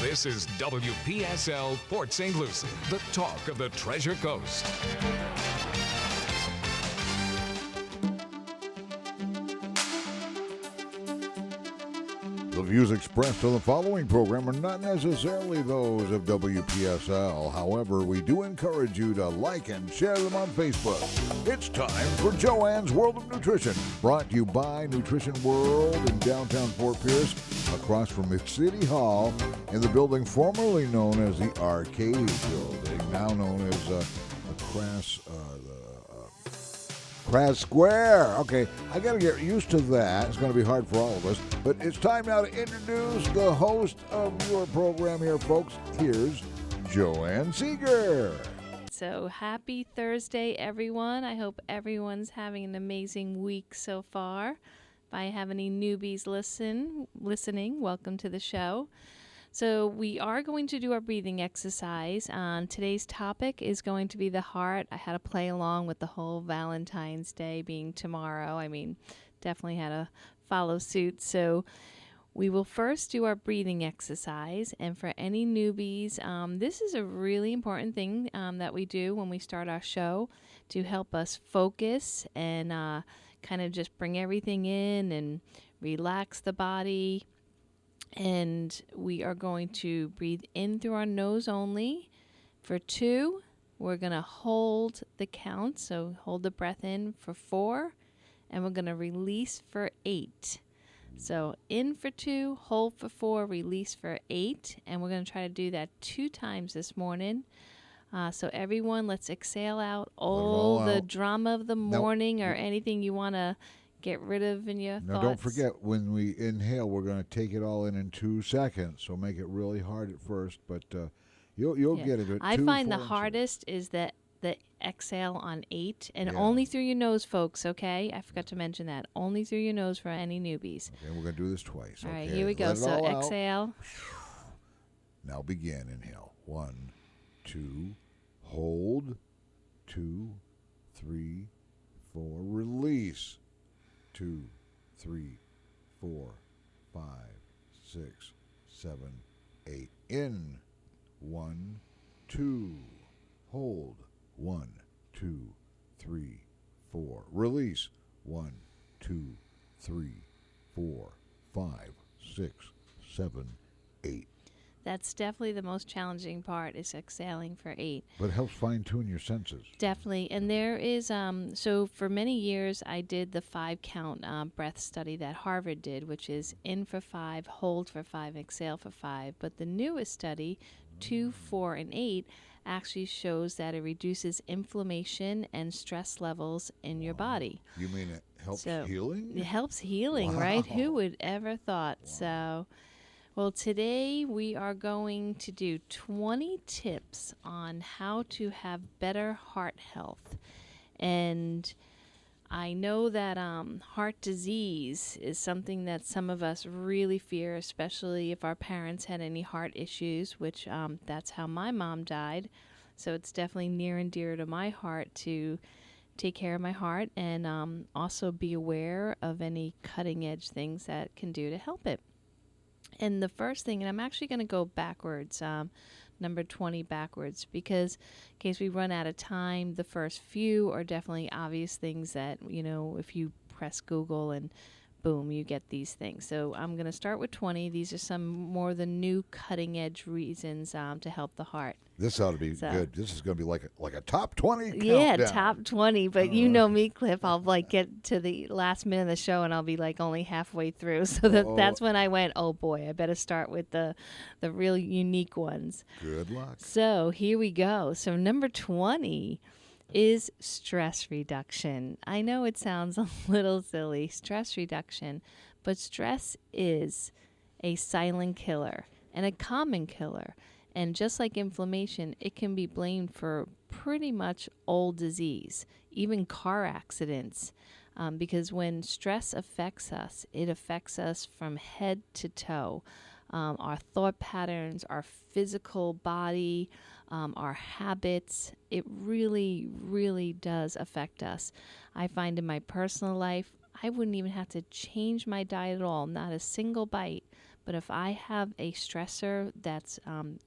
This is WPSL Port St. Lucie, the talk of the Treasure Coast. The views expressed on the following program are not necessarily those of WPSL. However, we do encourage you to like and share them on Facebook. It's time for Joanne's World of Nutrition, brought to you by Nutrition World in downtown Fort Pierce, across from the City Hall, in the building formerly known as the Arcade Building, now known as the Crass Square. Okay, I got to get used to that. It's going to be hard for all of us. But it's time now to introduce the host of your program here, folks. Here's Joanne Seeger. So happy Thursday, everyone. I hope everyone's having an amazing week so far. If I have any newbies listening, welcome to the show. So we are going to do our breathing exercise. Today's topic is going to be the heart. I had to play along with the whole Valentine's Day being tomorrow. I mean, definitely had to follow suit. So we will first do our breathing exercise. And for any newbies, this is a really important thing that we do when we start our show to help us focus and kind of just bring everything in and relax the body. And we are going to breathe in through our nose only. For 2, we're going to hold the count. So hold the breath in for 4, and we're going to release for 8. So in for 2, hold for 4, release for 8. And we're going to try to do that 2 times this morning. So everyone, let's exhale out all the drama of the morning or anything you want to get rid of in your thoughts. Now, don't forget, when we inhale, we're going to take it all in 2 seconds. So make it really hard at first, but you'll get it at 2, I find 4, the and hardest is that the exhale on 8, and Yeah. only through your nose, folks, okay? I forgot to mention that. Only through your nose for any newbies. Okay, we're going to do this twice. All right, okay? here we go. Let it So all out. exhale. Now begin. Inhale. 1, 2, hold. 2, 3, 4, release. 2, 3, 4, 5, 6, 7, 8. In. 1, 2. Hold. 1, 2, 3, 4. Release. 1, 2, 3, 4, 5, 6, 7, 8. That's definitely the most challenging part is exhaling for 8. But it helps fine-tune your senses. Definitely. And there is, so for many years, I did the 5-count breath study that Harvard did, which is in for 5, hold for 5, exhale for 5. But the newest study, 2, 4, and 8, actually shows that it reduces inflammation and stress levels in your body. You mean it helps healing? It helps healing, right? Who would ever thought? Wow. So, well, today we are going to do 20 tips on how to have better heart health. And I know that heart disease is something that some of us really fear, especially if our parents had any heart issues, which that's how my mom died. So it's definitely near and dear to my heart to take care of my heart and also be aware of any cutting edge things that can do to help it. And the first thing, and I'm actually going to go backwards, number 20 backwards, because in case we run out of time, the first few are definitely obvious things that, you know, if you press Google and boom, you get these things. So I'm going to start with 20. These are some more the new cutting edge reasons to help the heart. This ought to be good. This is going to be like a top 20 countdown. Yeah, top 20. But you know me, Cliff. I'll get to the last minute of the show and I'll be only halfway through. So that's when I went, oh boy, I better start with the real unique ones. Good luck. So here we go. So number 20 is stress reduction. I know it sounds a little silly, stress reduction, but stress is a silent killer and a common killer. And just like inflammation, it can be blamed for pretty much all disease, even car accidents, because when stress affects us, it affects us from head to toe. Our thought patterns, our physical body, our habits, it really, really does affect us. I find in my personal life, I wouldn't even have to change my diet at all, not a single bite. But if I have a stressor that's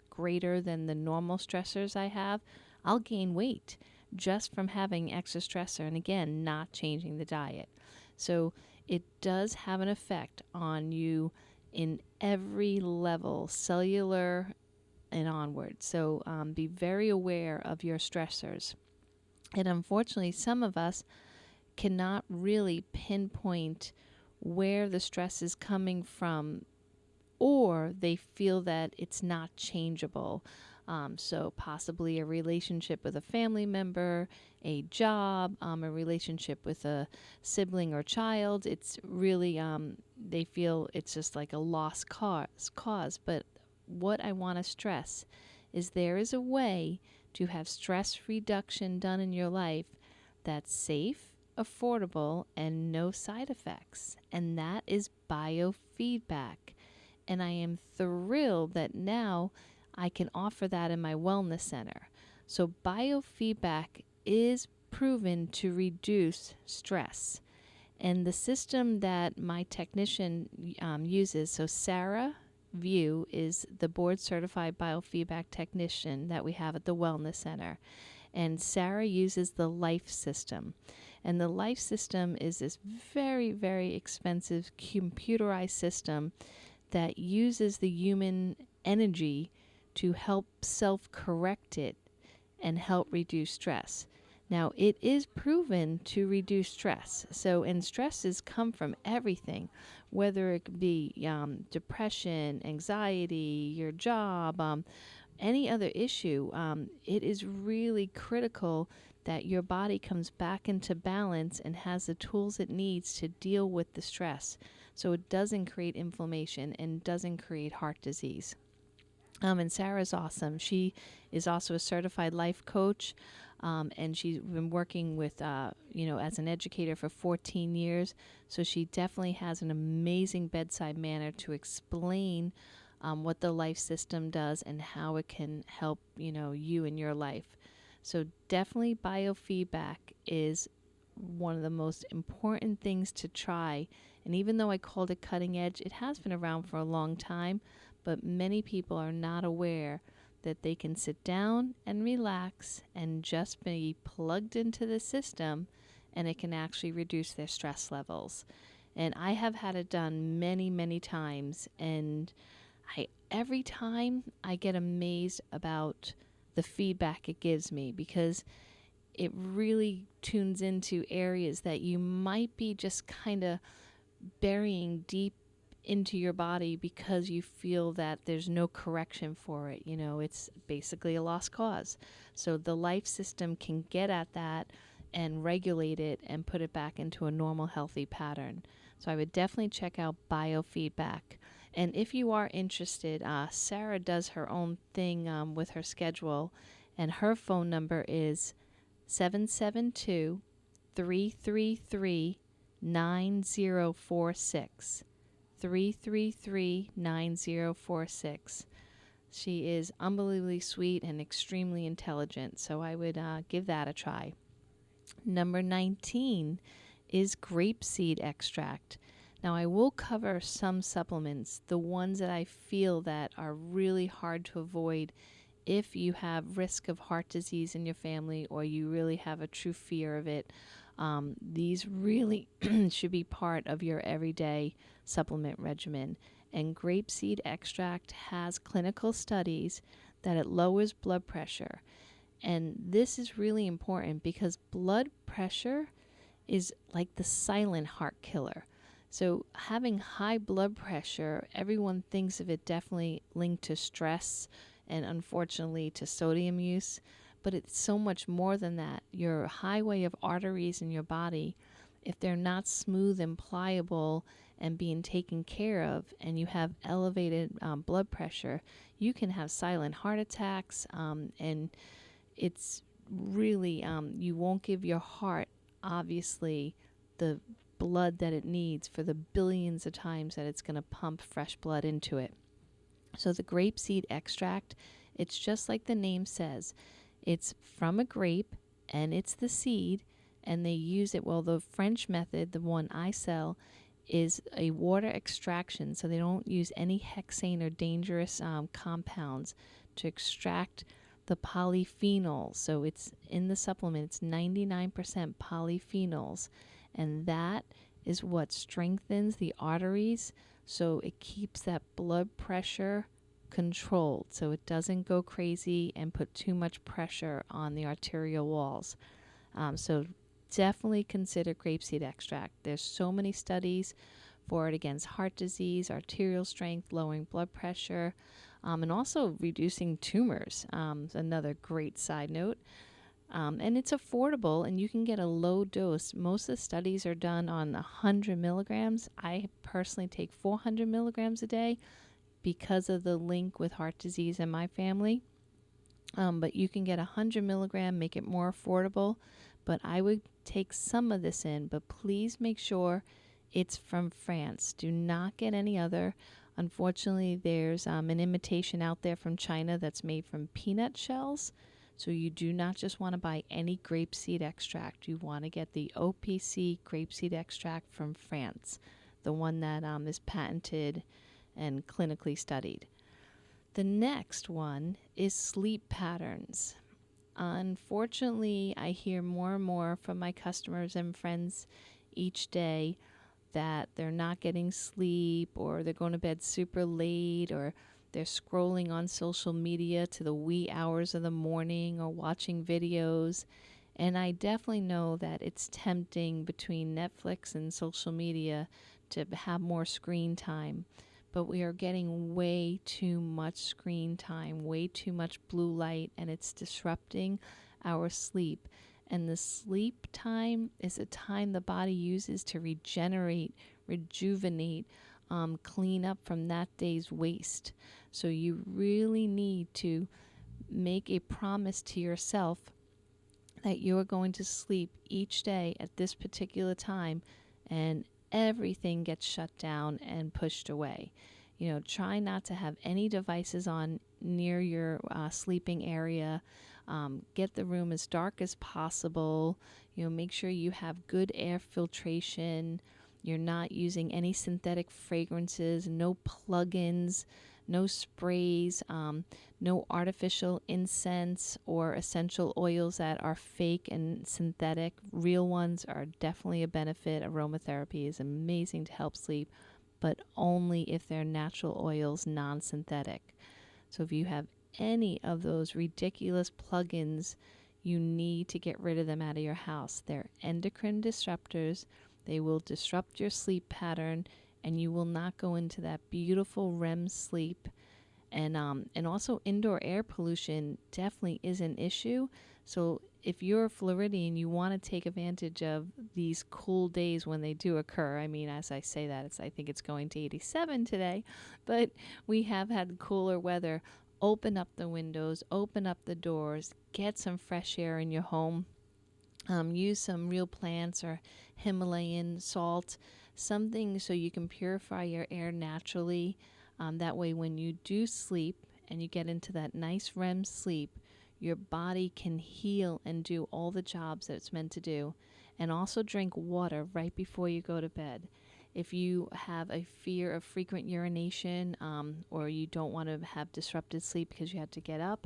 greater than the normal stressors I have, I'll gain weight just from having extra stressor, and again, not changing the diet. So it does have an effect on you in every level, cellular and onward. So be very aware of your stressors. And unfortunately, some of us cannot really pinpoint where the stress is coming from, or they feel that it's not changeable. So possibly a relationship with a family member, a job, a relationship with a sibling or child. It's really, they feel it's just like a lost cause. But what I want to stress is there is a way to have stress reduction done in your life that's safe, affordable, and no side effects. And that is biofeedback. And I am thrilled that now I can offer that in my wellness center. So biofeedback is proven to reduce stress. And the system that my technician uses, so Sarah View is the board certified biofeedback technician that we have at the wellness center. And Sarah uses the Life System. And the Life System is this very, very expensive computerized system that uses the human energy to help self-correct it and help reduce stress. Now, it is proven to reduce stress. So, and stresses come from everything, whether it be depression, anxiety, your job, any other issue. It is really critical that your body comes back into balance and has the tools it needs to deal with the stress, so it doesn't create inflammation and doesn't create heart disease. And Sarah's awesome. She is also a certified life coach, and she's been working with, as an educator for 14 years. So she definitely has an amazing bedside manner to explain what the Life System does and how it can help, you in your life. So definitely biofeedback is one of the most important things to try. And even though I called it cutting edge, it has been around for a long time, but many people are not aware that they can sit down and relax and just be plugged into the system, and it can actually reduce their stress levels. And I have had it done many, many times, and every time I get amazed about the feedback it gives me, because it really tunes into areas that you might be just kind of burying deep into your body because you feel that there's no correction for it. It's basically a lost cause. So the Life System can get at that and regulate it and put it back into a normal, healthy pattern. So I would definitely check out biofeedback. And if you are interested, Sarah does her own thing with her schedule, and her phone number is 772-333-9046. 333-9046. She is unbelievably sweet and extremely intelligent, so I would give that a try. Number 19 is grapeseed extract. Now, I will cover some supplements, the ones that I feel that are really hard to avoid if you have risk of heart disease in your family or you really have a true fear of it. These really should be part of your everyday supplement regimen. And grapeseed extract has clinical studies that it lowers blood pressure. And this is really important because blood pressure is like the silent heart killer. So having high blood pressure, everyone thinks of it definitely linked to stress and unfortunately to sodium use. But it's so much more than that. Your highway of arteries in your body, if they're not smooth and pliable and being taken care of, and you have elevated blood pressure, you can have silent heart attacks, and it's really, you won't give your heart, obviously, the blood that it needs for the billions of times that it's going to pump fresh blood into it. So the grapeseed extract, it's just like the name says. It's from a grape, and it's the seed, and they use it, well, the French method, the one I sell, is a water extraction, so they don't use any hexane or dangerous compounds to extract the polyphenols. So it's in the supplement, it's 99% polyphenols, and that is what strengthens the arteries, so it keeps that blood pressure controlled, so it doesn't go crazy and put too much pressure on the arterial walls. So definitely consider grapeseed extract. There's so many studies for it against heart disease, arterial strength, lowering blood pressure, and also reducing tumors. Another great side note. And it's affordable, and you can get a low dose. Most of the studies are done on 100 milligrams. I personally take 400 milligrams a day because of the link with heart disease in my family. But you can get 100 milligram, make it more affordable. But I would take some of this in, but please make sure it's from France. Do not get any other. Unfortunately, there's an imitation out there from China that's made from peanut shells. So you do not just want to buy any grapeseed extract. You want to get the OPC grapeseed extract from France, the one that is patented and clinically studied. The next one is sleep patterns. Unfortunately, I hear more and more from my customers and friends each day that they're not getting sleep, or they're going to bed super late, or they're scrolling on social media to the wee hours of the morning or watching videos. And I definitely know that it's tempting between Netflix and social media to have more screen time. But we are getting way too much screen time, way too much blue light, and it's disrupting our sleep. And the sleep time is a time the body uses to regenerate, rejuvenate, clean up from that day's waste. So you really need to make a promise to yourself that you are going to sleep each day at this particular time, and everything gets shut down and pushed away. You know, try not to have any devices on near your sleeping area. Get the room as dark as possible. You know, make sure you have good air filtration. You're not using any synthetic fragrances, no plug-ins, no sprays, no artificial incense or essential oils that are fake and synthetic. Real ones are definitely a benefit. Aromatherapy is amazing to help sleep, but only if they're natural oils, non-synthetic. So if you have any of those ridiculous plugins, you need to get rid of them out of your house. They're endocrine disruptors. They will disrupt your sleep pattern, and you will not go into that beautiful REM sleep. And also indoor air pollution definitely is an issue. So if you're a Floridian, you want to take advantage of these cool days when they do occur. I mean, as I say that, I think it's going to 87 today, but we have had cooler weather. Open up the windows, open up the doors, get some fresh air in your home. Use some real plants or Himalayan salt, something so you can purify your air naturally. That way when you do sleep and you get into that nice REM sleep, your body can heal and do all the jobs that it's meant to do. And also drink water right before you go to bed. If you have a fear of frequent urination, or you don't want to have disrupted sleep because you have to get up,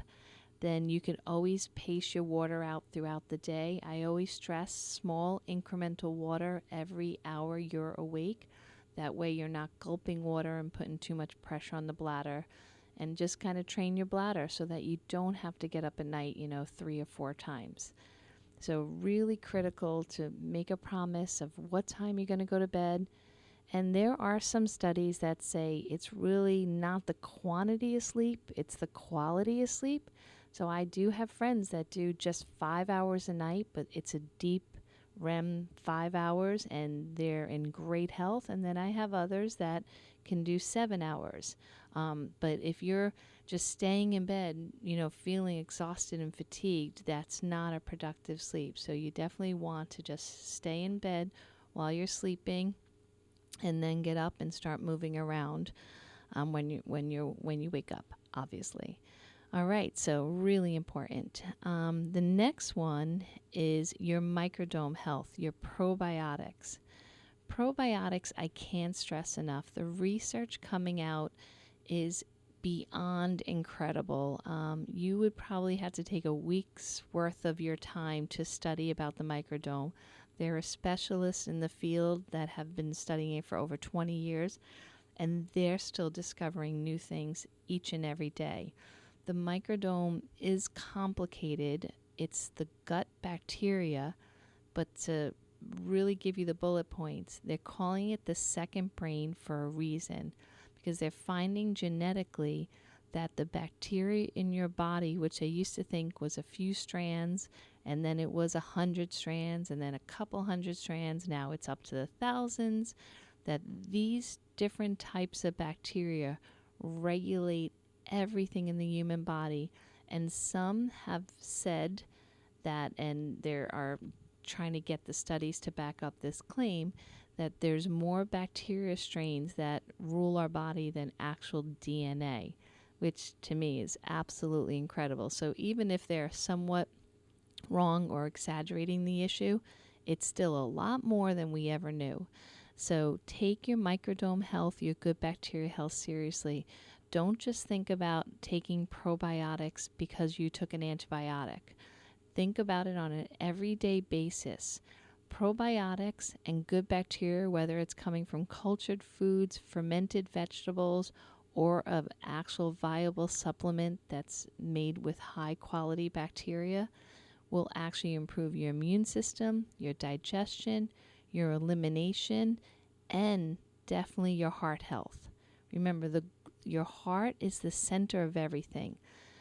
then you can always pace your water out throughout the day. I always stress small incremental water every hour you're awake. That way you're not gulping water and putting too much pressure on the bladder. And just kind of train your bladder so that you don't have to get up at night, 3 or 4 times. So really critical to make a promise of what time you're going to go to bed. And there are some studies that say it's really not the quantity of sleep, it's the quality of sleep. So I do have friends that do just 5 hours a night, but it's a deep REM 5 hours, and they're in great health. And then I have others that can do 7 hours. But if you're just staying in bed, feeling exhausted and fatigued, that's not a productive sleep. So you definitely want to just stay in bed while you're sleeping, and then get up and start moving around when you wake up, obviously. All right, so really important. The next one is your microdome health, your probiotics. probiotics, I can't stress enough. The research coming out is beyond incredible. You would probably have to take a week's worth of your time to study about the microdome. There are specialists in the field that have been studying it for over 20 years, and they're still discovering new things each and every day. The microdome is complicated. It's the gut bacteria, but to really give you the bullet points, they're calling it the second brain for a reason, because they're finding genetically that the bacteria in your body, which they used to think was a few strands, and then it was 100 strands, and then a couple hundred strands, now it's up to the thousands, that these different types of bacteria regulate everything in the human body. And some have said that, and there are trying to get the studies to back up this claim, that there's more bacteria strains that rule our body than actual DNA, which to me is absolutely incredible. So even if they're somewhat wrong or exaggerating the issue, it's still a lot more than we ever knew. So take your microdome health, your good bacteria health seriously. Don't just think about taking probiotics because you took an antibiotic. Think about it on an everyday basis. Probiotics and good bacteria, whether it's coming from cultured foods, fermented vegetables, or of actual viable supplement that's made with high quality bacteria, will actually improve your immune system, your digestion, your elimination, and definitely your heart health. Remember, your heart is the center of everything.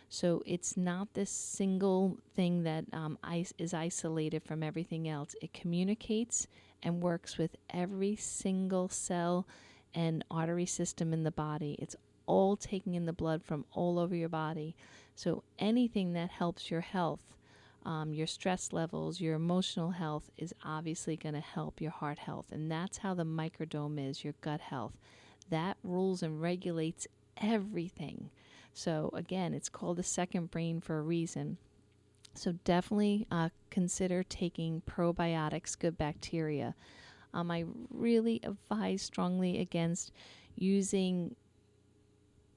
So it's not this single thing that is isolated from everything else. It communicates and works with every single cell and artery system in the body. It's all taking in the blood from all over your body. So anything that helps your health, your stress levels, your emotional health, is obviously going to help your heart health. And that's how the microdome is, your gut health. That rules and regulates everything. So again, it's called the second brain for a reason. So definitely consider taking probiotics, good bacteria. I really advise strongly against using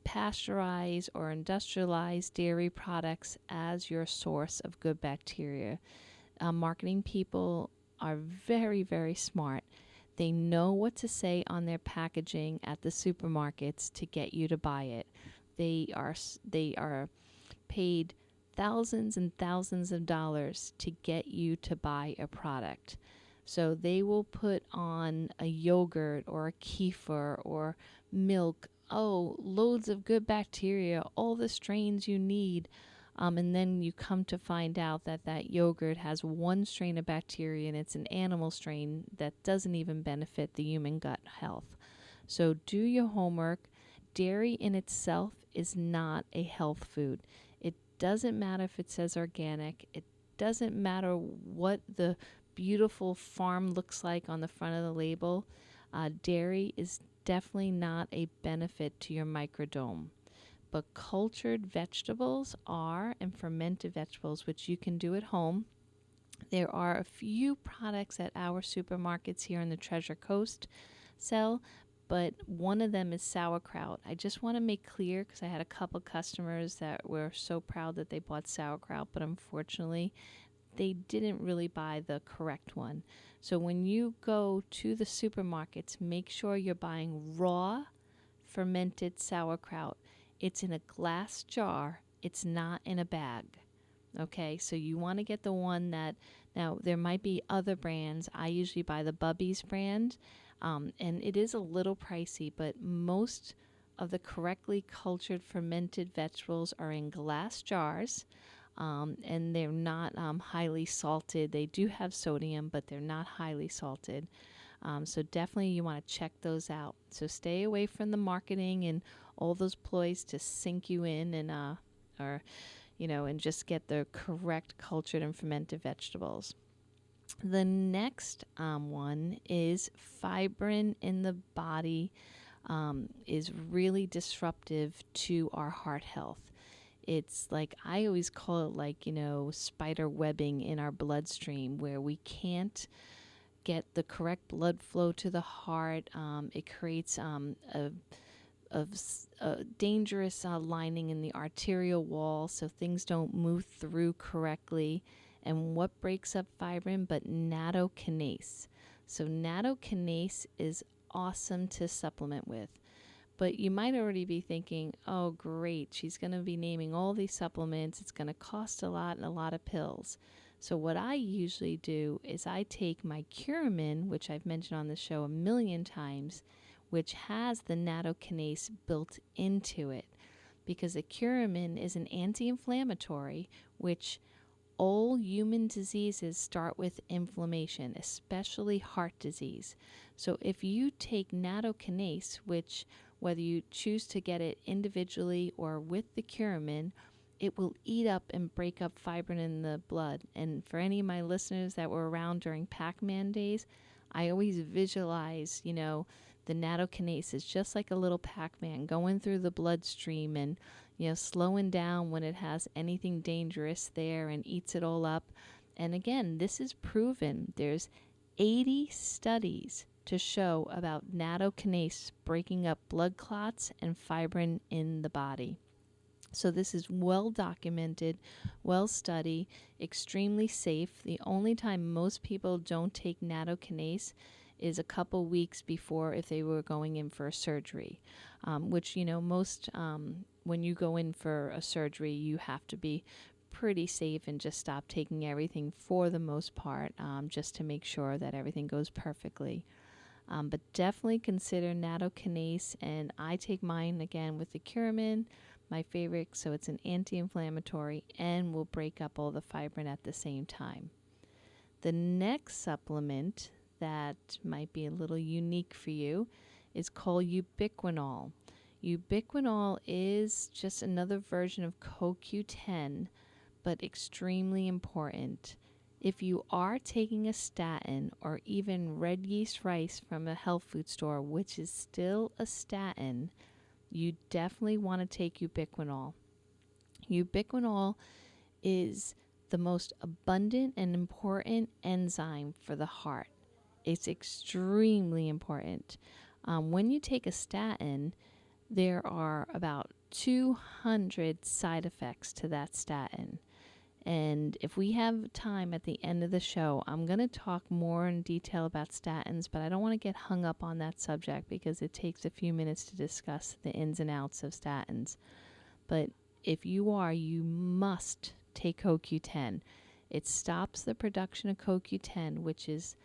pasteurized or industrialized dairy products as your source of good bacteria. Marketing people are very, very smart. They know what to say on their packaging at the supermarkets to get you to buy it. They are paid thousands and thousands of dollars to get you to buy a product. So they will put on a yogurt or a kefir or milk, loads of good bacteria, all the strains you need. And then you come to find out that that yogurt has one strain of bacteria and it's an animal strain that doesn't even benefit the human gut health. So do your homework. Dairy in itself is not a health food. It doesn't matter if it says organic. It doesn't matter what the beautiful farm looks like on the front of the label. Dairy is definitely not a benefit to your microdome. But cultured vegetables are, and fermented vegetables, which you can do at home. There are a few products at our supermarkets here in the Treasure Coast sell, but one of them is sauerkraut. I just want to make clear, because I had a couple customers that were so proud that they bought sauerkraut, but unfortunately they didn't really buy the correct one. So when you go to the supermarkets, make sure you're buying raw fermented sauerkraut. It's in a glass jar. It's not in a bag. Okay, so you want to get the one that, now there might be other brands. I usually buy the Bubby's brand, and it is a little pricey, but most of the correctly cultured fermented vegetables are in glass jars, and they're not highly salted. They do have sodium, but they're not highly salted. So definitely you want to check those out. So stay away from the marketing and all those ploys to sink you in and and just get the correct cultured and fermented vegetables. The next one is fibrin in the body is really disruptive to our heart health. It's like, I always call it like, spider webbing in our bloodstream, where we can't get the correct blood flow to the heart. It creates a dangerous lining in the arterial wall so things don't move through correctly. And what breaks up fibrin but nattokinase? So nattokinase is awesome to supplement with. But you might already be thinking, oh, great, she's going to be naming all these supplements. It's going to cost a lot and a lot of pills. So what I usually do is I take my Curamin, which I've mentioned on the show a million times, which has the nattokinase built into it. Because the Curamin is an anti-inflammatory, which all human diseases start with inflammation, especially heart disease. So if you take nattokinase, which whether you choose to get it individually or with the Curamin, it will eat up and break up fibrin in the blood. And for any of my listeners that were around during Pac-Man days, I always visualize, the nattokinase is just like a little Pac-Man going through the bloodstream and, slowing down when it has anything dangerous there and eats it all up. And again, this is proven. There's 80 studies to show about nattokinase breaking up blood clots and fibrin in the body. So this is well documented, well studied, extremely safe. The only time most people don't take nattokinase is a couple weeks before if they were going in for a surgery, which, most when you go in for a surgery, you have to be pretty safe and just stop taking everything for the most part, just to make sure that everything goes perfectly. But definitely consider nattokinase, and I take mine again with the Curamin, my favorite, so it's an anti-inflammatory and will break up all the fibrin at the same time. The next supplement that might be a little unique for you is called ubiquinol. Ubiquinol is just another version of CoQ10, but extremely important. If you are taking a statin or even red yeast rice from a health food store, which is still a statin, you definitely want to take ubiquinol. Ubiquinol is the most abundant and important enzyme for the heart. It's extremely important. When you take a statin, there are about 200 side effects to that statin. And if we have time at the end of the show, I'm going to talk more in detail about statins, but I don't want to get hung up on that subject because it takes a few minutes to discuss the ins and outs of statins. But if you are, you must take CoQ10. It stops the production of CoQ10, which is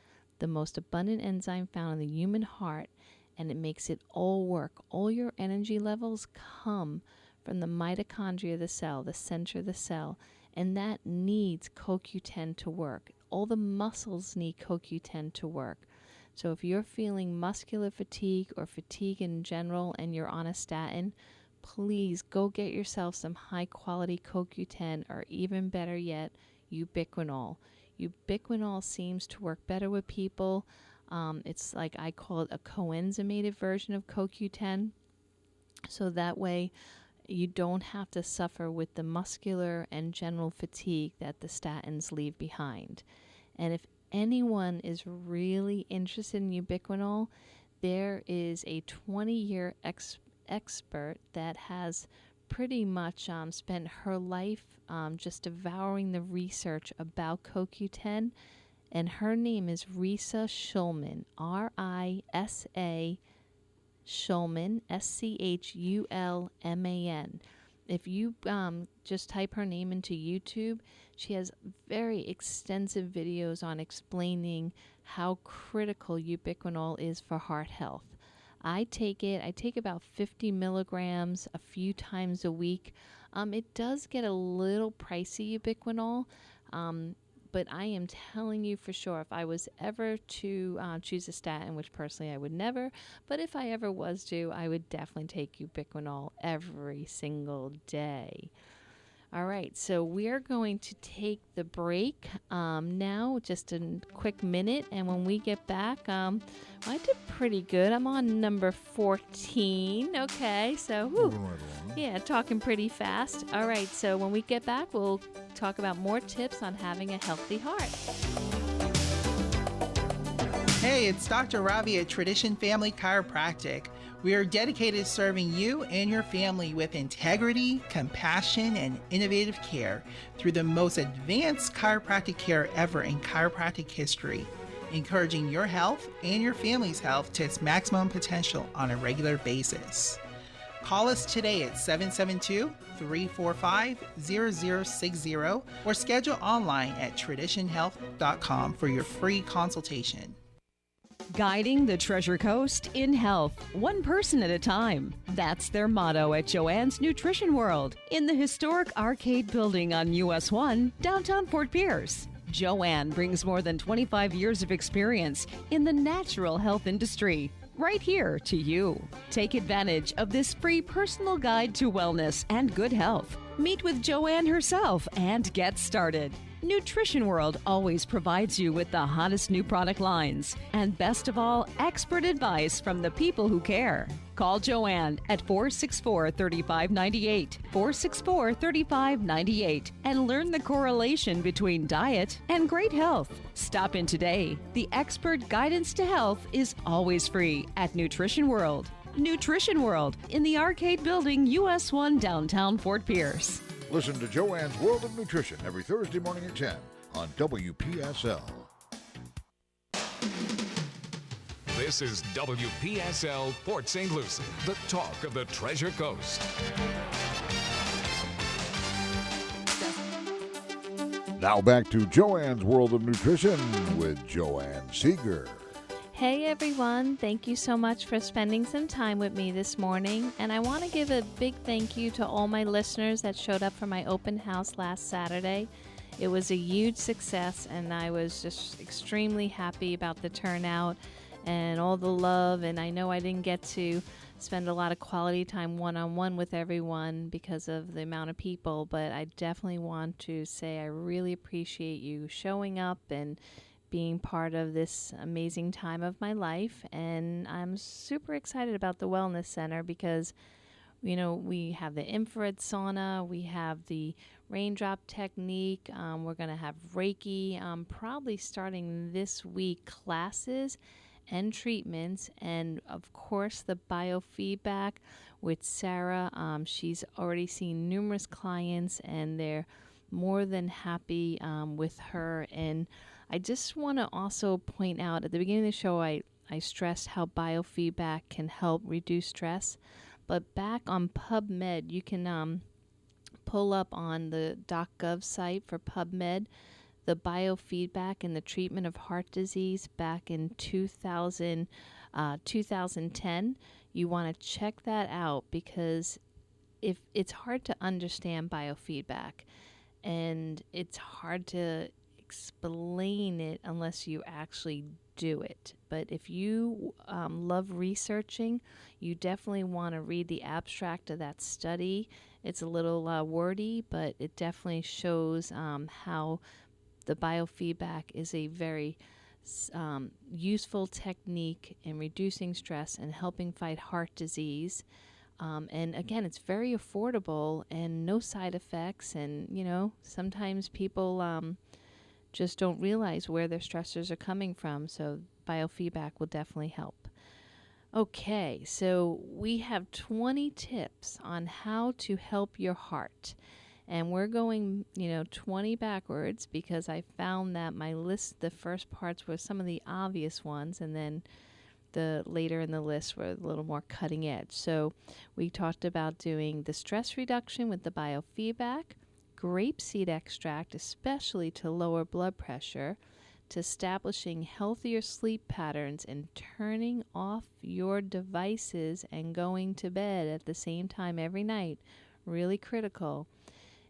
the most abundant enzyme found in the human heart, and it makes it all work. All your energy levels come from the mitochondria of the cell, the center of the cell, and that needs CoQ10 to work. All the muscles need CoQ10 to work. So if you're feeling muscular fatigue or fatigue in general and you're on a statin, please go get yourself some high-quality CoQ10, or even better yet, ubiquinol. Ubiquinol seems to work better with people. It's like I call it a coenzymated version of CoQ10. So that way you don't have to suffer with the muscular and general fatigue that the statins leave behind. And if anyone is really interested in ubiquinol, there is a 20-year expert that has pretty much spent her life just devouring the research about CoQ10, and her name is Risa Schulman, R-I-S-A Schulman, S-C-H-U-L-M-A-N. If you just type her name into YouTube, she has very extensive videos on explaining how critical ubiquinol is for heart health. I take about 50 milligrams a few times a week. It does get a little pricey, ubiquinol, but I am telling you for sure, if I was ever to choose a statin, which personally I would never, but if I ever was to, I would definitely take ubiquinol every single day. All right, so we're going to take the break now, just a quick minute, and when we get back, I did pretty good. I'm on number 14. Okay, so yeah, talking pretty fast. All right, so when we get back, we'll talk about more tips on having a healthy heart. Hey, it's Dr. Ravi at Tradition Family Chiropractic. We are dedicated to serving you and your family with integrity, compassion, and innovative care through the most advanced chiropractic care ever in chiropractic history, encouraging your health and your family's health to its maximum potential on a regular basis. Call us today at 772-345-0060 or schedule online at traditionhealth.com for your free consultation. Guiding the Treasure Coast in health, one person at a time. That's their motto at Joanne's Nutrition World in the historic arcade building on US 1, downtown Fort Pierce. Joanne brings more than 25 years of experience in the natural health industry, right here to you. Take advantage of this free personal guide to wellness and good health. Meet with Joanne herself and get started. Nutrition World always provides you with the hottest new product lines and, best of all, expert advice from the people who care. Call Joanne at 464-3598, 464-3598, and learn the correlation between diet and great health. Stop in today. The expert guidance to health is always free at Nutrition World. Nutrition World in the Arcade Building, US 1, downtown Fort Pierce. Listen to Joanne's World of Nutrition every Thursday morning at 10 on WPSL. This is WPSL Port St. Lucie, the talk of the Treasure Coast. Now back to Joanne's World of Nutrition with Joanne Seeger. Hey everyone, thank you so much for spending some time with me this morning. And I want to give a big thank you to all my listeners that showed up for my open house last Saturday. It was a huge success and I was just extremely happy about the turnout and all the love. And I know I didn't get to spend a lot of quality time one-on-one with everyone because of the amount of people, but I definitely want to say I really appreciate you showing up and being part of this amazing time of my life. And I'm super excited about the Wellness Center because, you know, we have the infrared sauna, we have the raindrop technique, we're going to have Reiki, probably starting this week, classes and treatments, and of course the biofeedback with Sarah. She's already seen numerous clients and they're more than happy with her. And I just want to also point out at the beginning of the show, I stressed how biofeedback can help reduce stress. But back on PubMed, you can pull up on the .gov site for PubMed the biofeedback in the treatment of heart disease back in 2010. You want to check that out because if it's hard to understand biofeedback and it's hard to explain it unless you actually do it. But if you love researching, you definitely want to read the abstract of that study. It's a little wordy, but it definitely shows how the biofeedback is a very useful technique in reducing stress and helping fight heart disease. And again, it's very affordable and no side effects. And, you know, sometimes people just don't realize where their stressors are coming from. So biofeedback will definitely help. Okay, so we have 20 tips on how to help your heart. And we're going, 20 backwards because I found that my list, the first parts were some of the obvious ones, and then the later in the list were a little more cutting edge. So we talked about doing the stress reduction with the biofeedback, grapeseed extract, especially to lower blood pressure, to establishing healthier sleep patterns and turning off your devices and going to bed at the same time every night, really critical.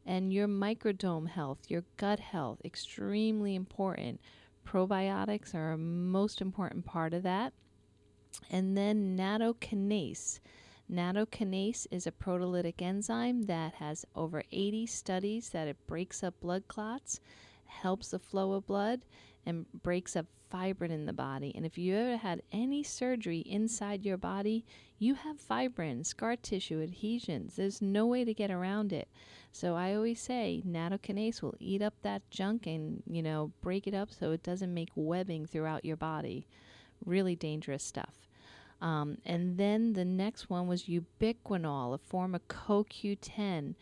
And your microdome health, your gut health, extremely important. Probiotics are a most important part of that. And then nattokinase. Nattokinase is a proteolytic enzyme that has over 80 studies that it breaks up blood clots, helps the flow of blood, and breaks up fibrin in the body. And if you ever had any surgery inside your body, you have fibrin, scar tissue, adhesions. There's no way to get around it. So I always say nattokinase will eat up that junk and, break it up so it doesn't make webbing throughout your body. really dangerous stuff. And then the next one was ubiquinol, a form of CoQ10.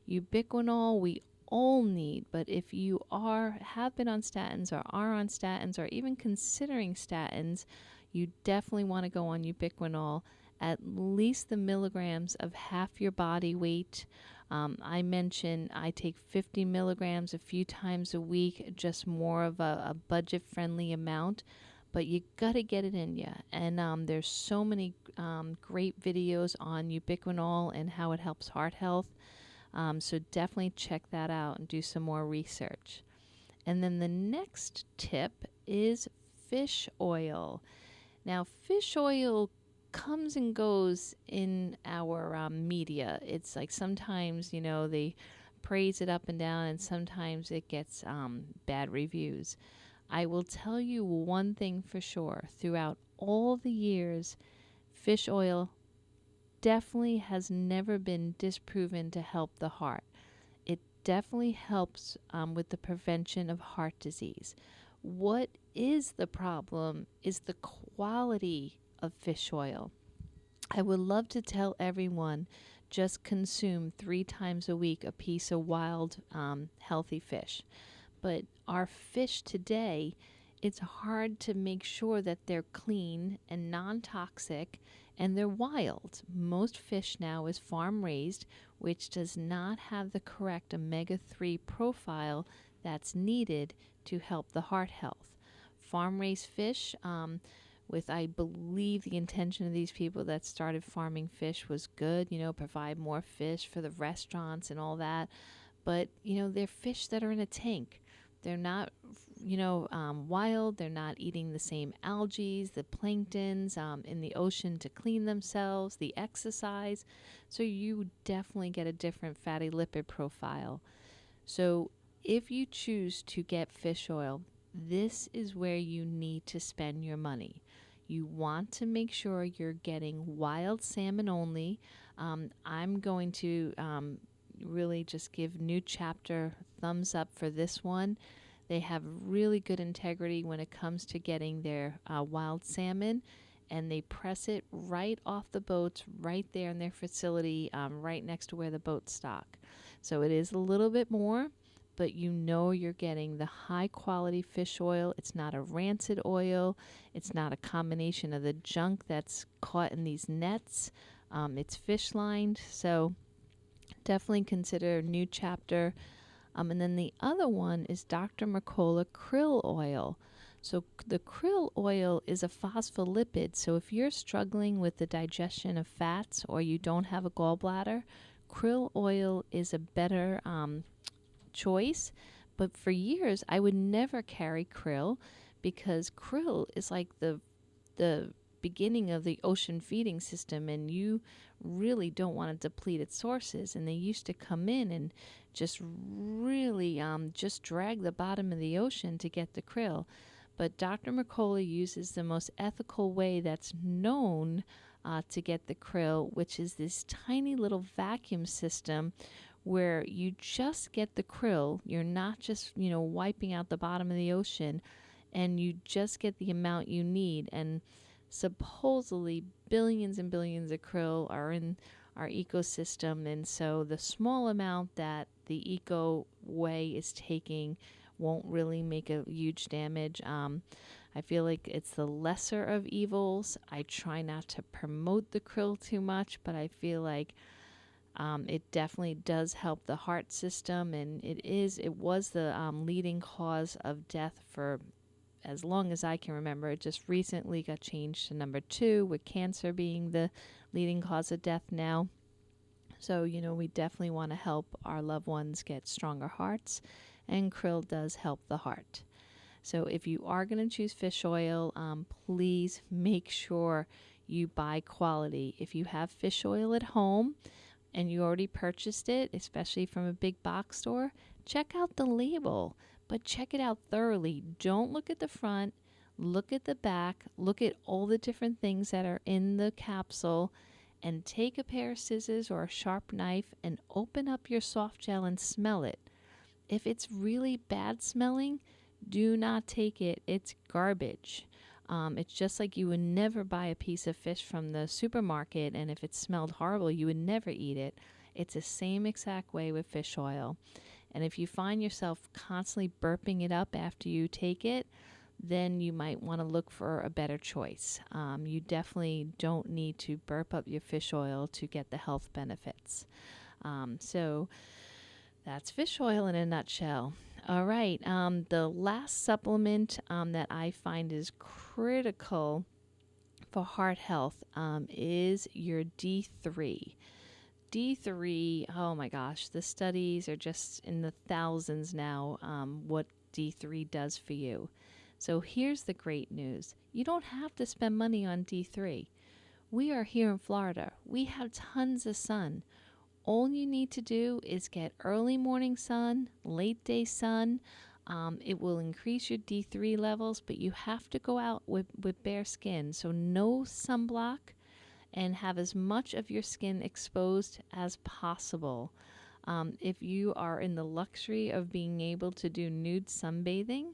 Ubiquinol we all need, but if you have been on statins or are on statins or even considering statins, you definitely want to go on ubiquinol, at least the milligrams of half your body weight. I mentioned I take 50 milligrams a few times a week, just more of a budget-friendly amount, but you got to get it in you. And there's so many great videos on ubiquinol and how it helps heart health. So definitely check that out and do some more research. And then the next tip is fish oil. Now, fish oil comes and goes in our media. It's like sometimes, they praise it up and down, and sometimes it gets bad reviews. I will tell you one thing for sure. Throughout all the years, fish oil definitely has never been disproven to help the heart. It definitely helps with the prevention of heart disease. What is the problem is the quality of fish oil. I would love to tell everyone just consume 3 times a week a piece of wild, healthy fish. But our fish today, it's hard to make sure that they're clean and non-toxic and they're wild. Most fish now is farm raised, which does not have the correct omega-3 profile that's needed to help the heart health. Farm raised fish, with I believe the intention of these people that started farming fish was good, provide more fish for the restaurants and all that. But, they're fish that are in a tank. They're not, wild. They're not eating the same algae, the planktons in the ocean to clean themselves, the exercise. So you definitely get a different fatty lipid profile. So if you choose to get fish oil, this is where you need to spend your money. You want to make sure you're getting wild salmon only. I'm going to really just give New Chapter thumbs up for this one. They have really good integrity when it comes to getting their wild salmon, and they press it right off the boats right there in their facility, right next to where the boats stock. So it is a little bit more, but you're getting the high quality fish oil. It's not a rancid oil. It's not a combination of the junk that's caught in these nets. It's fish lined. So definitely consider New Chapter. And then the other one is Dr. Mercola krill oil. So the krill oil is a phospholipid. So if you're struggling with the digestion of fats or you don't have a gallbladder, krill oil is a better choice. But for years, I would never carry krill because krill is like the beginning of the ocean feeding system, and you really don't want to deplete its sources. And they used to come in and just really just drag the bottom of the ocean to get the krill. But Dr. Mercola uses the most ethical way that's known to get the krill, which is this tiny little vacuum system where you just get the krill. You're not just, wiping out the bottom of the ocean, and you just get the amount you need. And supposedly billions and billions of krill are in our ecosystem, and so the small amount that the eco way is taking won't really make a huge damage. I feel like it's the lesser of evils. I try not to promote the krill too much, but I feel like it definitely does help the heart system, and it was the leading cause of death for as long as I can remember. It just recently got changed to number 2, with cancer being the leading cause of death now. So, we definitely want to help our loved ones get stronger hearts, and krill does help the heart. So if you are going to choose fish oil, please make sure you buy quality. If you have fish oil at home and you already purchased it, especially from a big box store, check out the label. But check it out thoroughly. Don't look at the front. Look at the back. Look at all the different things that are in the capsule. And take a pair of scissors or a sharp knife and open up your soft gel and smell it. If it's really bad smelling, do not take it. It's garbage. It's just like you would never buy a piece of fish from the supermarket, and if it smelled horrible, you would never eat it. It's the same exact way with fish oil. And if you find yourself constantly burping it up after you take it, then you might want to look for a better choice. You definitely don't need to burp up your fish oil to get the health benefits. So that's fish oil in a nutshell. All right. The last supplement that I find is critical for heart health is your D3. D3, oh my gosh, the studies are just in the thousands now, what D3 does for you. So here's the great news. You don't have to spend money on D3. We are here in Florida. We have tons of sun. All you need to do is get early morning sun, late day sun. It will increase your D3 levels, but you have to go out with bare skin. So no sunblock, and have as much of your skin exposed as possible. If you are in the luxury of being able to do nude sunbathing,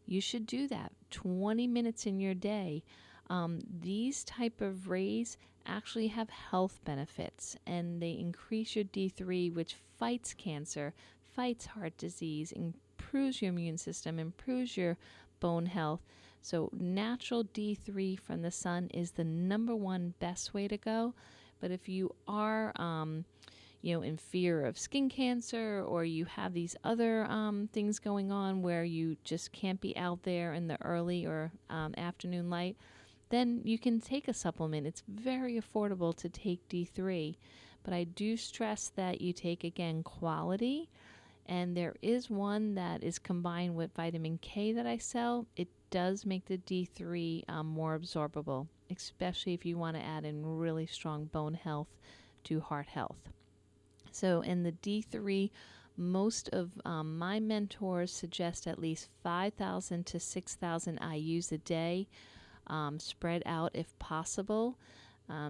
you should do that 20 minutes in your day. These type of rays actually have health benefits, and they increase your D3, which fights cancer, fights heart disease, improves your immune system, improves your bone health. So natural D3 from the sun is the number one best way to go. But if you are in fear of skin cancer, or you have these other things going on where you just can't be out there in the early or afternoon light, then you can take a supplement. It's very affordable to take D3. But I do stress that you take, again, quality. And there is one that is combined with vitamin K that I sell. It does make the D3 more absorbable, especially if you want to add in really strong bone health to heart health. So in the D3, most of my mentors suggest at least 5,000 to 6,000 IUs a day, spread out if possible.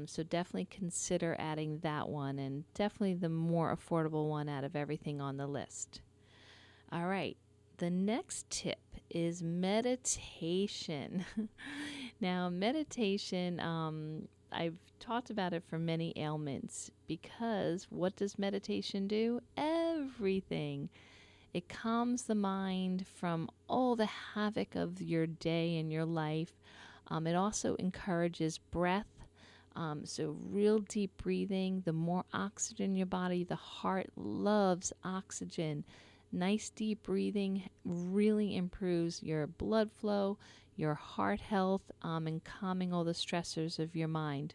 So definitely consider adding that one, and definitely the more affordable one out of everything on the list. All right. The next tip is meditation. Now, meditation, I've talked about it for many ailments, because what does meditation do? Everything. It calms the mind from all the havoc of your day and your life. It also encourages breath. So real deep breathing, the more oxygen in your body, the heart loves oxygen. Nice deep breathing really improves your blood flow, your heart health, and calming all the stressors of your mind.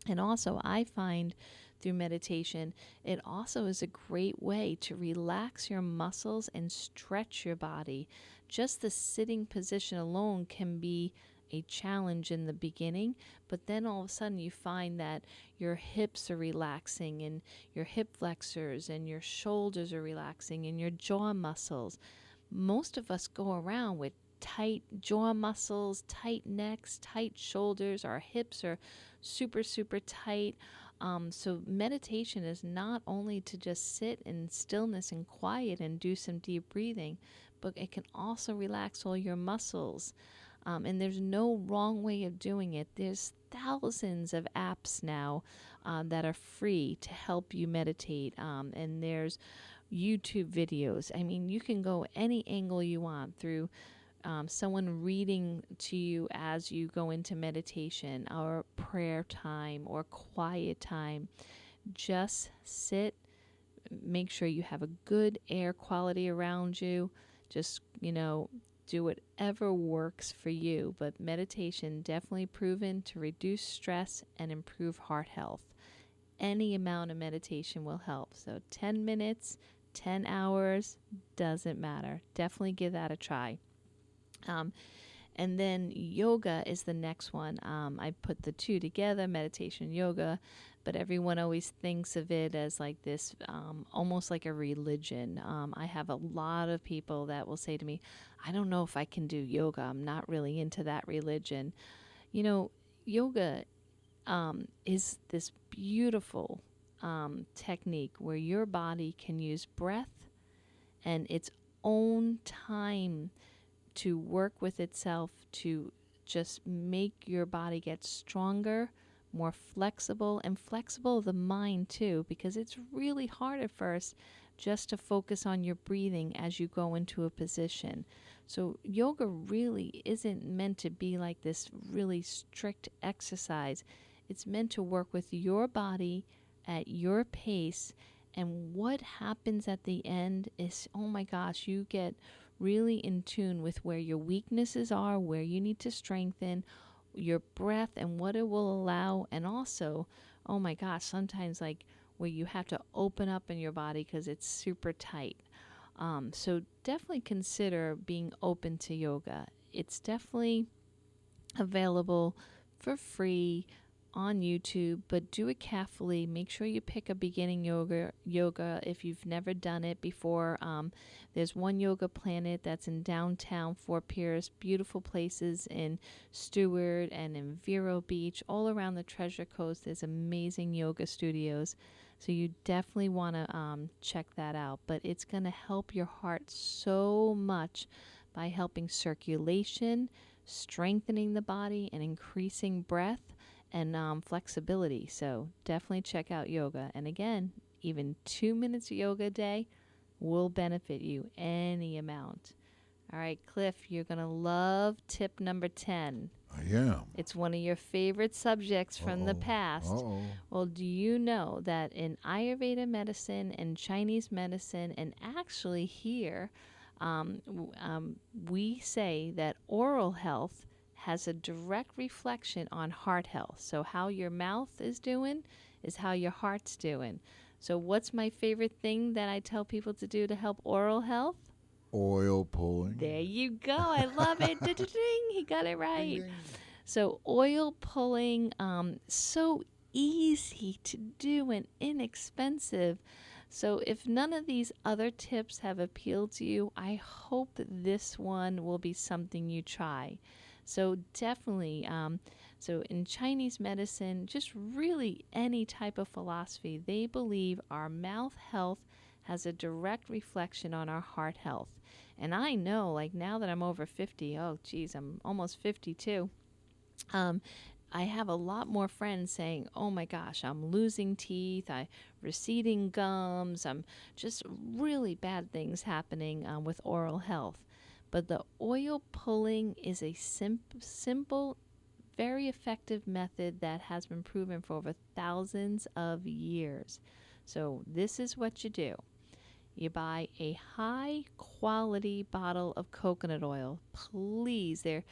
And also, I find through meditation, it also is a great way to relax your muscles and stretch your body. Just the sitting position alone can be a challenge in the beginning, but then all of a sudden you find that your hips are relaxing, and your hip flexors and your shoulders are relaxing, and your jaw muscles. Most of us go around with tight jaw muscles, tight necks, tight shoulders. Our hips are super, super tight. So meditation is not only to just sit in stillness and quiet and do some deep breathing, but it can also relax all your muscles. And there's no wrong way of doing it. There's thousands of apps now that are free to help you meditate. And there's YouTube videos. I mean, you can go any angle you want through someone reading to you as you go into meditation, or prayer time, or quiet time. Just sit, make sure you have a good air quality around you. Just, do whatever works for you. But meditation definitely proven to reduce stress and improve heart health. Any amount of meditation will help. So 10 minutes, 10 hours, doesn't matter. Definitely give that a try. And then yoga is the next one. I put the two together, meditation, yoga, but everyone always thinks of it as like this, almost like a religion. I have a lot of people that will say to me, I don't know if I can do yoga. I'm not really into that religion. Yoga is this beautiful technique where your body can use breath and its own time to work with itself to just make your body get stronger, more flexible, and flexible of the mind too, because it's really hard at first just to focus on your breathing as you go into a position. So yoga really isn't meant to be like this really strict exercise. It's meant to work with your body at your pace. And what happens at the end is, oh my gosh, you get really in tune with where your weaknesses are, where you need to strengthen, your breath and what it will allow. And also, oh my gosh, sometimes like where you have to open up in your body because it's super tight. So definitely consider being open to yoga. It's definitely available for free on YouTube, but do it carefully. Make sure you pick a beginning yoga if you've never done it before. There's One Yoga Planet that's in downtown Fort Pierce, beautiful places in Stewart and in Vero Beach, all around the Treasure Coast. There's amazing yoga studios. So you definitely want to check that out. But it's going to help your heart so much by helping circulation, strengthening the body, and increasing breath and flexibility. So definitely check out yoga. And again, even 2 minutes of yoga a day will benefit you any amount. All right, Cliff, you're going to love tip number 10. I am. It's one of your favorite subjects from the past. Well, do you know that in Ayurveda medicine and Chinese medicine, and actually here, we say that oral health has a direct reflection on heart health. So how your mouth is doing is how your heart's doing. So what's my favorite thing that I tell people to do to help oral health? Oil pulling. There you go. I love it. Ding, he got it right. So oil pulling, so easy to do and inexpensive. So if none of these other tips have appealed to you, I hope that this one will be something you try. So definitely, so in Chinese medicine, just really any type of philosophy, they believe our mouth health has a direct reflection on our heart health. And I know, like now that I'm over 50, oh geez, I'm almost 52, I have a lot more friends saying, oh my gosh, I'm losing teeth, receding gums, I'm just really bad things happening with oral health. But the oil pulling is a simple, very effective method that has been proven for over thousands of years. So this is what you do. You buy a high-quality bottle of coconut oil. Please, they're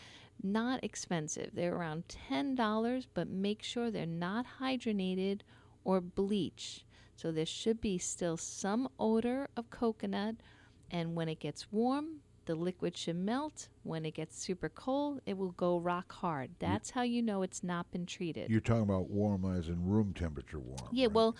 not expensive. They're around $10, but make sure they're not hydrogenated or bleached. So there should be still some odor of coconut, and when it gets warm, the liquid should melt. When it gets super cold, it will go rock hard. That's how you know it's not been treated. You're talking about warm as in room temperature warm. Yeah, right? well,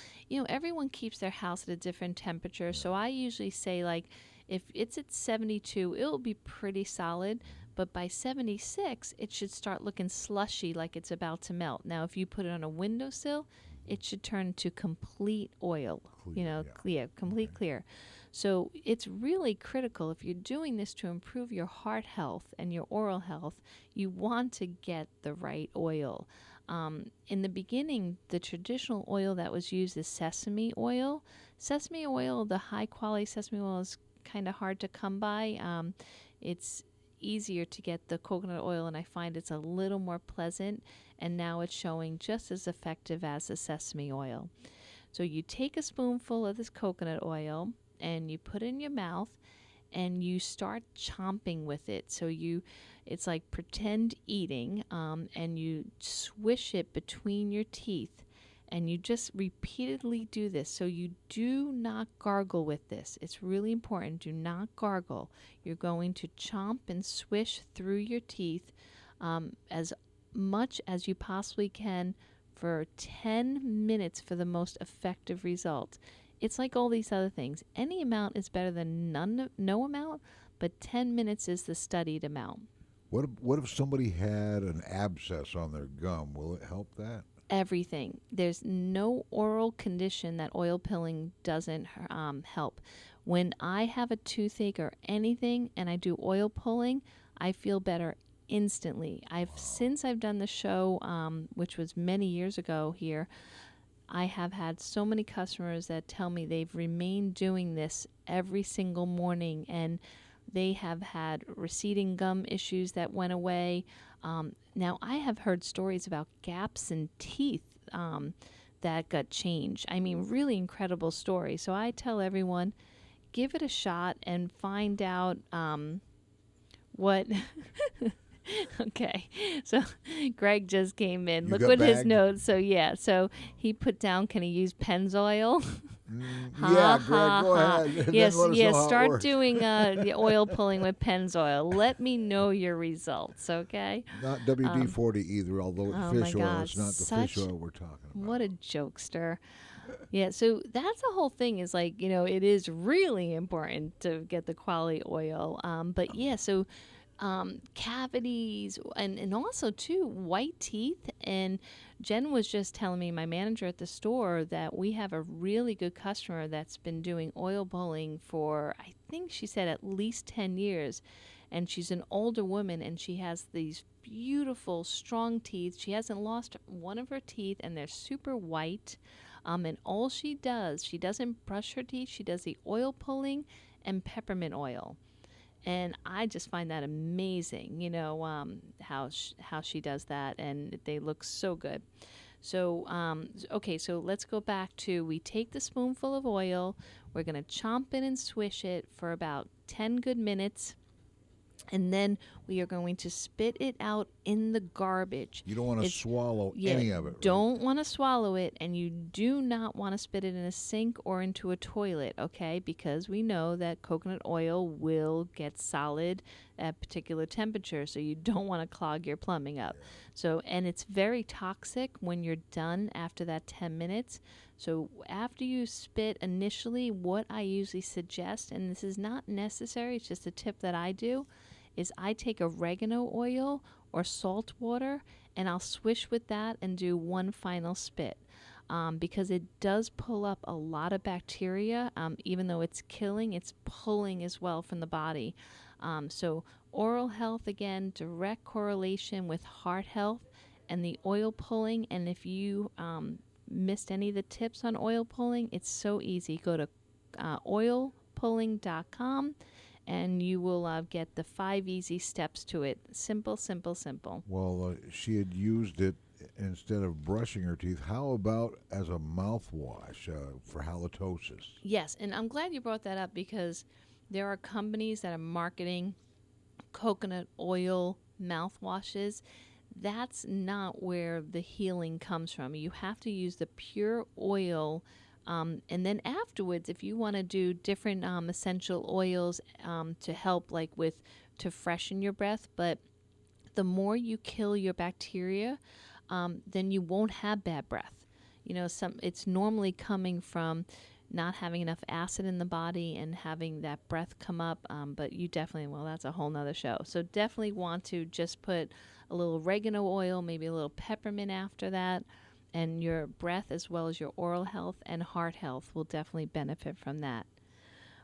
everyone keeps their house at a different temperature. So I usually say, like, if it's at 72, it will be pretty solid. But by 76, it should start looking slushy, like it's about to melt. Now, if you put it on a windowsill, it should turn to complete oil. Clear, Complete clear. So it's really critical if you're doing this to improve your heart health and your oral health, you want to get the right oil. In the beginning, the traditional oil that was used is sesame oil. Sesame oil, the high quality sesame oil, is kind of hard to come by. It's easier to get the coconut oil, and I find it's a little more pleasant, and now it's showing just as effective as the sesame oil. So you take a spoonful of this coconut oil and you put it in your mouth and you start chomping with it. So it's like pretend eating, and you swish it between your teeth, and you just repeatedly do this. So you do not gargle with this. It's really important. Do not gargle. You're going to chomp and swish through your teeth as much as you possibly can for 10 minutes for the most effective result. It's like all these other things. Any amount is better than no amount, but 10 minutes is the studied amount. What if somebody had an abscess on their gum? Will it help that? Everything. There's no oral condition that oil pulling doesn't help. When I have a toothache or anything and I do oil pulling, I feel better instantly. Since I've done the show, which was many years ago here, I have had so many customers that tell me they've remained doing this every single morning, and they have had receding gum issues that went away. Now, I have heard stories about gaps in teeth that got changed. I mean, really incredible stories. So I tell everyone, give it a shot and find out what... Okay, so Greg just came in. Look what his notes. So yeah, so he put down, can he use Pennzoil? Yeah, Greg, go ahead. Yes, Then let us know how it start works. doing the oil pulling with Pennzoil. Let me know your results, okay? Not WD-40 either, although Oh fish my oil. God, It's not the fish oil we're talking about. What a jokester. Yeah, so that's the whole thing is like, it is really important to get the quality oil. But yeah, so cavities and also too white teeth. And Jen was just telling me, my manager at the store, that we have a really good customer that's been doing oil pulling for, I think she said, at least 10 years. And she's an older woman, and she has these beautiful strong teeth. She hasn't lost one of her teeth, and they're super white. And all she does, she doesn't brush her teeth, she does the oil pulling and peppermint oil. And I just find that amazing, how she does that, and they look so good. So, okay, so let's go back to, we take the spoonful of oil, we're going to chomp it and swish it for about 10 good minutes, and then we are going to spit it out in the garbage. You don't want to swallow any of it. Right? Don't want to swallow it, and you do not want to spit it in a sink or into a toilet, okay? Because we know that coconut oil will get solid at particular temperature, so you don't want to clog your plumbing up. So, and it's very toxic when you're done after that 10 minutes. So after you spit initially, what I usually suggest, and this is not necessary, it's just a tip that I do, is I take oregano oil or salt water, and I'll swish with that and do one final spit. Because it does pull up a lot of bacteria. Even though it's killing, it's pulling as well from the body. So oral health, again, direct correlation with heart health and the oil pulling. And if you missed any of the tips on oil pulling, it's so easy. Go to oilpulling.com. and you will get the 5 easy steps to it. Simple, simple, simple. Well, she had used it instead of brushing her teeth. How about as a mouthwash for halitosis? Yes, and I'm glad you brought that up, because there are companies that are marketing coconut oil mouthwashes. That's not where the healing comes from. You have to use the pure oil. And then afterwards, if you want to do different essential oils to help, to freshen your breath, but the more you kill your bacteria, then you won't have bad breath. It's normally coming from not having enough acid in the body and having that breath come up, but you definitely, that's a whole nother show. So definitely want to just put a little oregano oil, maybe a little peppermint after that, and your breath as well as your oral health and heart health will definitely benefit from that.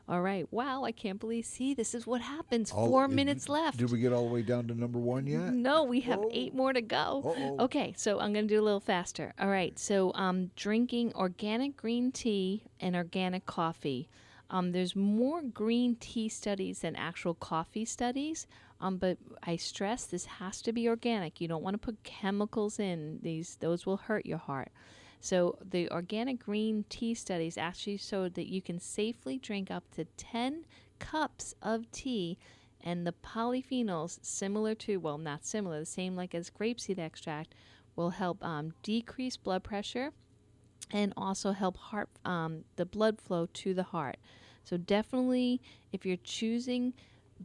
All right. Wow, I can't believe. See, this is what happens. 4 minutes left. Did we get all the way down to number 1 yet? No, we have 8 more to go. Uh-oh. Okay, so I'm going to do a little faster. All right, so drinking organic green tea and organic coffee. There's more green tea studies than actual coffee studies, but I stress this has to be organic. You don't want to put chemicals in. Those will hurt your heart. So the organic green tea studies actually showed that you can safely drink up to 10 cups of tea, and the polyphenols, similar to, not similar, the same like as grapeseed extract, will help decrease blood pressure and also help the blood flow to the heart. So definitely, if you're choosing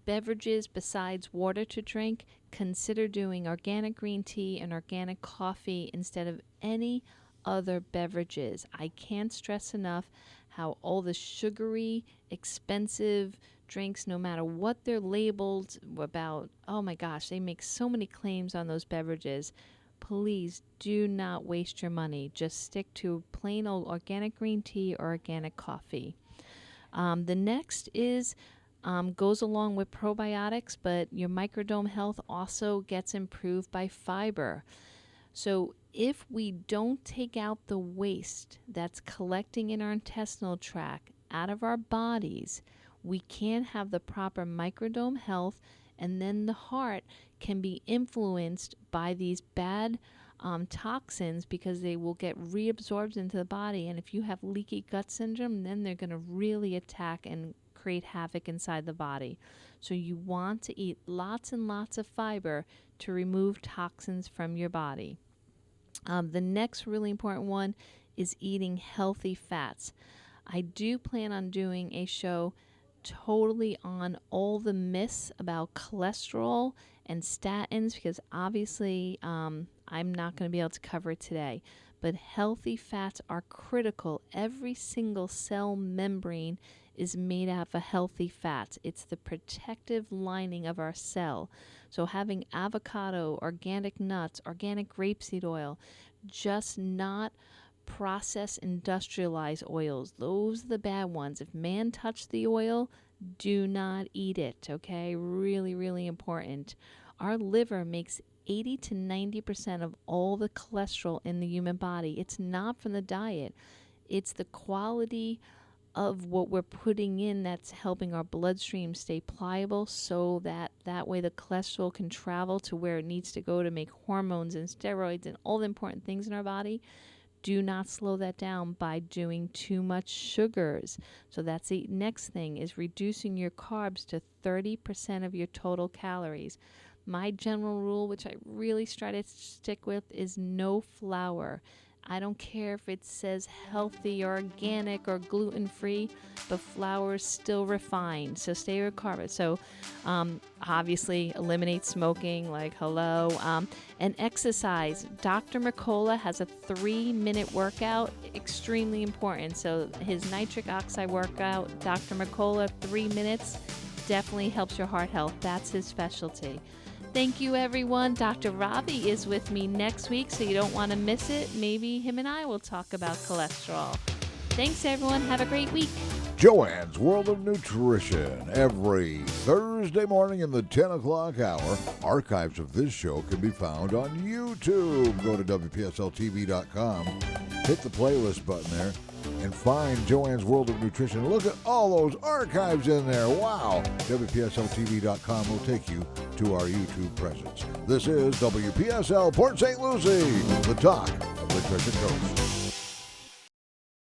beverages besides water to drink, consider doing organic green tea and organic coffee instead of any other beverages. I can't stress enough how all the sugary, expensive drinks, no matter what they're labeled about, oh my gosh, they make so many claims on those beverages. Please do not waste your money. Just stick to plain old organic green tea or organic coffee. The next is goes along with probiotics, but your microdome health also gets improved by fiber. So if we don't take out the waste that's collecting in our intestinal tract out of our bodies, we can't have the proper microdome health, and then the heart can be influenced by these bad toxins because they will get reabsorbed into the body. And if you have leaky gut syndrome, then they're going to really attack and create havoc inside the body. So you want to eat lots and lots of fiber to remove toxins from your body. The next really important one is eating healthy fats. I do plan on doing a show totally on all the myths about cholesterol and statins, because obviously I'm not going to be able to cover it today. But healthy fats are critical. Every single cell membrane is made out of healthy fats. It's the protective lining of our cell. So having avocado, organic nuts, organic grapeseed oil, just not processed industrialized oils. Those are the bad ones. If man touched the oil, do not eat it, okay? Really, really important. Our liver makes 80 to 90% of all the cholesterol in the human body. It's not from the diet. It's the quality of what we're putting in that's helping our bloodstream stay pliable, so that way the cholesterol can travel to where it needs to go to make hormones and steroids and all the important things in our body. Do not slow that down by doing too much sugars. So that's the next thing, is reducing your carbs to 30% of your total calories. My general rule, which I really try to stick with, is no flour. I don't care if it says healthy or organic or gluten-free, but flour is still refined, so stay with carbs. So obviously eliminate smoking, like hello, and exercise. Dr. Mercola has a 3-minute workout, extremely important. So his nitric oxide workout, Dr. Mercola, 3 minutes, definitely helps your heart health. That's his specialty. Thank you, everyone. Dr. Ravi is with me next week, so you don't want to miss it. Maybe him and I will talk about cholesterol. Thanks, everyone. Have a great week. Joanne's World of Nutrition, every Thursday morning in the 10 o'clock hour. Archives of this show can be found on YouTube. Go to WPSLTV.com, hit the playlist button there, and find Joanne's World of Nutrition. Look at all those archives in there. Wow. WPSLTV.com will take you to our YouTube presence. This is WPSL Port St. Lucie, the talk of the Treasure Coast.